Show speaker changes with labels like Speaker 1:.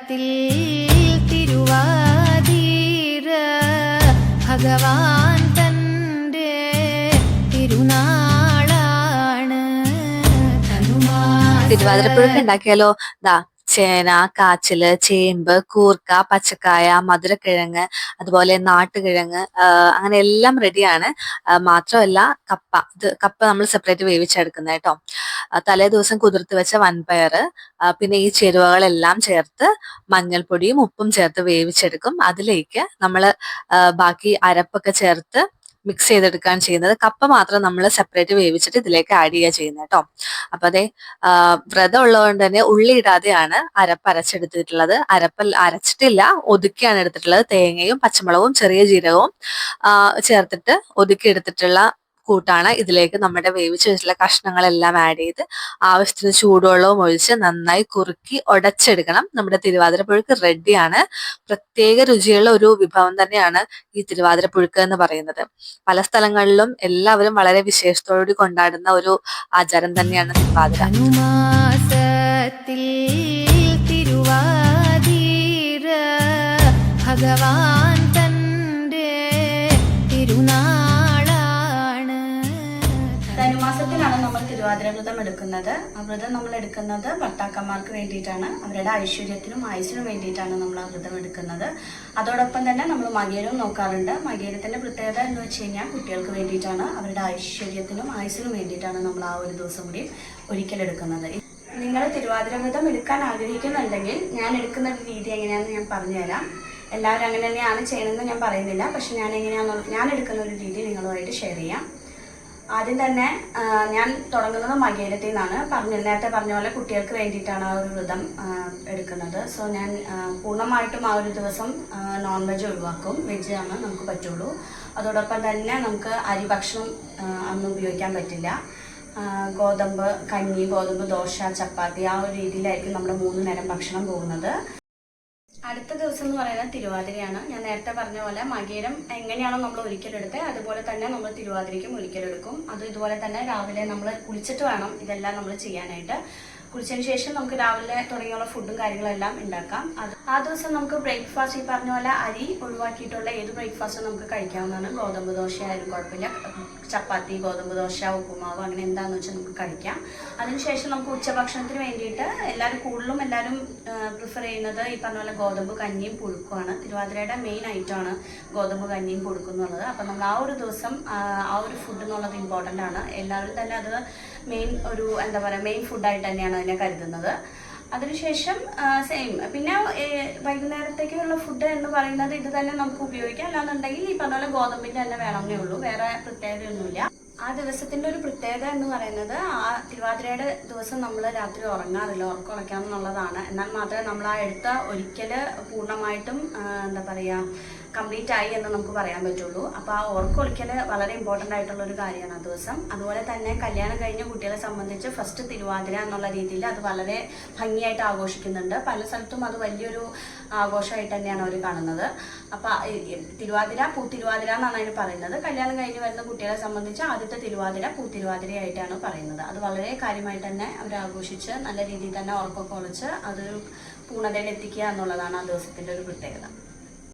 Speaker 1: തിരുവാതിര ഭഗവാൻ തന്റെ തിരുനാളാണ്.
Speaker 2: തിരുവാതിരപ്പുഴക്ക് ഉണ്ടാക്കിയാലോ? ദാ ചേന, കാച്ചില്, ചേമ്പ്, കൂർക്ക, പച്ചക്കായ, മധുരക്കിഴങ്ങ്, അതുപോലെ നാട്ടുകിഴങ്ങ്, അങ്ങനെ എല്ലാം റെഡിയാണ്. മാത്രമല്ല കപ്പ നമ്മൾ സെപ്പറേറ്റ് വേവിച്ചെടുക്കുന്നത് കേട്ടോ. തലേ ദിവസം കുതിർത്ത് വെച്ച വൻപയറ്, പിന്നെ ഈ ചേരുവകളെല്ലാം ചേർത്ത് മഞ്ഞൾപ്പൊടിയും ഉപ്പും ചേർത്ത് വേവിച്ചെടുക്കും. അതിലേക്ക് നമ്മൾ ബാക്കി അരപ്പൊക്കെ ചേർത്ത് മിക്സ് ചെയ്തെടുക്കുകയാണ് ചെയ്യുന്നത്. കപ്പ മാത്രം നമ്മൾ സെപ്പറേറ്റ് വേവിച്ചിട്ട് ഇതിലേക്ക് ആഡ് ചെയ്യുക ചെയ്യുന്നത് കേട്ടോ. അപ്പൊ അതെ, വ്രതം ഉള്ളതുകൊണ്ട് തന്നെ ഉള്ളി ഇടാതെയാണ് അരപ്പ് അരച്ചെടുത്തിട്ടുള്ളത്. അരച്ചിട്ടില്ല, ഒതുക്കിയാണ് എടുത്തിട്ടുള്ളത്. തേങ്ങയും പച്ചമുളകും ചെറിയ ജീരകവും ചേർത്തിട്ട് ഒതുക്കി എടുത്തിട്ടുള്ള കൂട്ടാണ്. ഇതിലേക്ക് നമ്മുടെ വേവിച്ച് വെച്ചിട്ടുള്ള കഷ്ണങ്ങളെല്ലാം ആഡ് ചെയ്ത് ആവശ്യത്തിന് ചൂടുവെള്ളവും ഒഴിച്ച് നന്നായി കുറുക്കി ഉടച്ചെടുക്കണം. നമ്മുടെ തിരുവാതിരപ്പുഴുക്ക് റെഡിയാണ്. പ്രത്യേക രുചിയുള്ള ഒരു വിഭവം തന്നെയാണ് ഈ തിരുവാതിരപ്പുഴുക്ക് എന്ന് പറയുന്നത്. പല സ്ഥലങ്ങളിലും എല്ലാവരും വളരെ വിശേഷത്തോടുകൂടി കൊണ്ടാടുന്ന ഒരു ആചാരം തന്നെയാണ് തിരുവാതിര.
Speaker 1: ധനുമാസത്തിൽ തിരുവാതിര ഭഗവാൻ തന്റെ തിരുനാളാണ്.
Speaker 3: ധനുമാസത്തിലാണ് നമ്മൾ തിരുവാതിര വ്രതം എടുക്കുന്നത്. ആ വ്രതം നമ്മൾ എടുക്കുന്നത് ഭർത്താക്കന്മാർക്ക് വേണ്ടിയിട്ടാണ്. അവരുടെ ഐശ്വര്യത്തിനും ആയുസ്സിനും വേണ്ടിയിട്ടാണ് നമ്മൾ ആ വ്രതം എടുക്കുന്നത്. അതോടൊപ്പം തന്നെ നമ്മൾ മകേരവും നോക്കാറുണ്ട്. മകേരത്തിന്റെ പ്രത്യേകത എന്ന് വെച്ച് കഴിഞ്ഞാൽ കുട്ടികൾക്ക് വേണ്ടിയിട്ടാണ്. അവരുടെ ഐശ്വര്യത്തിനും ആയുസ്സിനും വേണ്ടിയിട്ടാണ് നമ്മൾ ആ ഒരു ദിവസം കൂടി ഒരിക്കലെടുക്കുന്നത്. നിങ്ങൾ തിരുവാതിര വ്രതം എടുക്കാൻ ആഗ്രഹിക്കുന്നുണ്ടെങ്കിൽ ഞാൻ എടുക്കുന്ന ഒരു രീതി എങ്ങനെയാണെന്ന് ഞാൻ പറഞ്ഞുതരാം. എല്ലാവരും അങ്ങനെ തന്നെയാണ് ചെയ്യണമെന്ന് ഞാൻ പറയുന്നില്ല. പക്ഷെ ഞാൻ എടുക്കുന്ന ഒരു രീതി നിങ്ങളുമായിട്ട് ഷെയർ ചെയ്യാം. ആദ്യം തന്നെ ഞാൻ തുടങ്ങുന്നത് മകേരത്തിൽ നിന്നാണ്. നേരത്തെ പറഞ്ഞ പോലെ കുട്ടികൾക്ക് വേണ്ടിയിട്ടാണ് ആ ഒരു വ്രതം എടുക്കുന്നത്. സോ ഞാൻ പൂർണ്ണമായിട്ടും ആ ഒരു ദിവസം നോൺ വെജ് ഒഴിവാക്കും. വെജ് ആണ് നമുക്ക് പറ്റുള്ളൂ. അതോടൊപ്പം തന്നെ നമുക്ക് അരി ഭക്ഷണം അന്ന് ഉപയോഗിക്കാൻ പറ്റില്ല. ഗോതമ്പ് കഞ്ഞി, ഗോതമ്പ് ദോശ, ചപ്പാത്തി, ആ ഒരു രീതിയിലായിരിക്കും നമ്മുടെ 3 നേരം ഭക്ഷണം പോകുന്നത്. അടുത്ത ദിവസം എന്ന് പറയുന്നത് തിരുവാതിരയാണ്. ഞാൻ നേരത്തെ പറഞ്ഞ പോലെ മകേരം എങ്ങനെയാണോ നമ്മൾ ഒരിക്കലെടുത്തത് അതുപോലെ തന്നെ നമ്മൾ തിരുവാതിരയ്ക്കും ഒരിക്കലെടുക്കും. അത് ഇതുപോലെ തന്നെ രാവിലെ നമ്മൾ കുളിച്ചിട്ട് വേണം ഇതെല്ലാം നമ്മൾ ചെയ്യാനായിട്ട്. കുളിച്ചതിന് ശേഷം നമുക്ക് രാവിലെ തുടങ്ങിയുള്ള ഫുഡും കാര്യങ്ങളെല്ലാം ഉണ്ടാക്കാം. ആ ദിവസം നമുക്ക് ബ്രേക്ക്ഫാസ്റ്റ് ഈ പറഞ്ഞ പോലെ അരി ഒഴിവാക്കിയിട്ടുള്ള ഏത് ബ്രേക്ക്ഫാസ്റ്റും നമുക്ക് കഴിക്കാവുന്നതാണ്. ഗോതമ്പ് ദോശ ആയാലും കുഴപ്പമില്ല, ചപ്പാത്തി, ഗോതമ്പ് ദോശ, ഉപ്പുമാവ്, അങ്ങനെ എന്താണെന്ന് വെച്ചാൽ നമുക്ക് കഴിക്കാം. അതിനുശേഷം നമുക്ക് ഉച്ചഭക്ഷണത്തിന് വേണ്ടിയിട്ട് എല്ലാവരും പ്രിഫർ ചെയ്യുന്നത് ഈ പറഞ്ഞ പോലെ ഗോതമ്പ് കഞ്ഞിയും പുഴുക്കുമാണ്. തിരുവാതിരയുടെ മെയിൻ ഐറ്റമാണ് ഗോതമ്പ് കഞ്ഞിയും പുഴുക്കും എന്നുള്ളത്. അപ്പം നമ്മൾ ആ ഒരു ദിവസം ആ ഒരു ഫുഡ് എന്നുള്ളത് ഇമ്പോർട്ടൻ്റ് ആണ്. എല്ലാവരും തന്നെ അത് മെയിൻ ഫുഡായിട്ട് തന്നെയാണ് അതിനെ കരുതുന്നത്. അതിനുശേഷം സെയിം പിന്നെ വൈകുന്നേരത്തേക്കുള്ള ഫുഡ് എന്ന് പറയുന്നത് ഇത് തന്നെ നമുക്ക് ഉപയോഗിക്കാം. അല്ലാന്നുണ്ടെങ്കിൽ ഈ പറഞ്ഞ പോലെ ഗോതമ്പിൻ്റെ തന്നെ വേണമെന്നേ ഉള്ളൂ, വേറെ പ്രത്യേകതയൊന്നുമില്ല. ആ ദിവസത്തിൻ്റെ ഒരു പ്രത്യേകത എന്ന് പറയുന്നത് ആ തിരുവാതിരയുടെ ദിവസം നമ്മൾ രാത്രി ഉറങ്ങാറില്ല, ഉറക്കം ഉറക്കാം എന്നുള്ളതാണ്. എന്നാൽ മാത്രമേ നമ്മൾ ആ എടുത്ത ഒരിക്കൽ പൂർണ്ണമായിട്ടും കംപ്ലീറ്റ് ആയി എന്ന് നമുക്ക് പറയാൻ പറ്റുള്ളൂ. അപ്പോൾ ആ ഉറക്കൊളിക്കൽ വളരെ ഇമ്പോർട്ടൻ്റ് ആയിട്ടുള്ള ഒരു കാര്യമാണ് ആ ദിവസം. അതുപോലെ തന്നെ കല്യാണം കഴിഞ്ഞ കുട്ടികളെ സംബന്ധിച്ച് ഫസ്റ്റ് തിരുവാതിര എന്നുള്ള രീതിയിൽ അത് വളരെ ഭംഗിയായിട്ട് ആഘോഷിക്കുന്നുണ്ട്. പല സ്ഥലത്തും അത് വലിയൊരു ആഘോഷമായിട്ട് തന്നെയാണ് അവർ കാണുന്നത്. അപ്പോൾ പൂത്തിരുവാതിര എന്നാണ് അതിന് പറയുന്നത്. കല്യാണം കഴിഞ്ഞ് വരുന്ന കുട്ടികളെ സംബന്ധിച്ച് ആദ്യത്തെ തിരുവാതിര പൂത്തിരുവാതിരയായിട്ടാണ് പറയുന്നത്. അത് വളരെ കാര്യമായിട്ട് തന്നെ അവർ ആഘോഷിച്ച് നല്ല രീതിയിൽ തന്നെ ഉറക്കൊക്കെ ഒളിച്ച് അതൊരു പൂർണ്ണതയിൽ എത്തിക്കുക എന്നുള്ളതാണ് ആ ദിവസത്തിൻ്റെ ഒരു പ്രത്യേകത.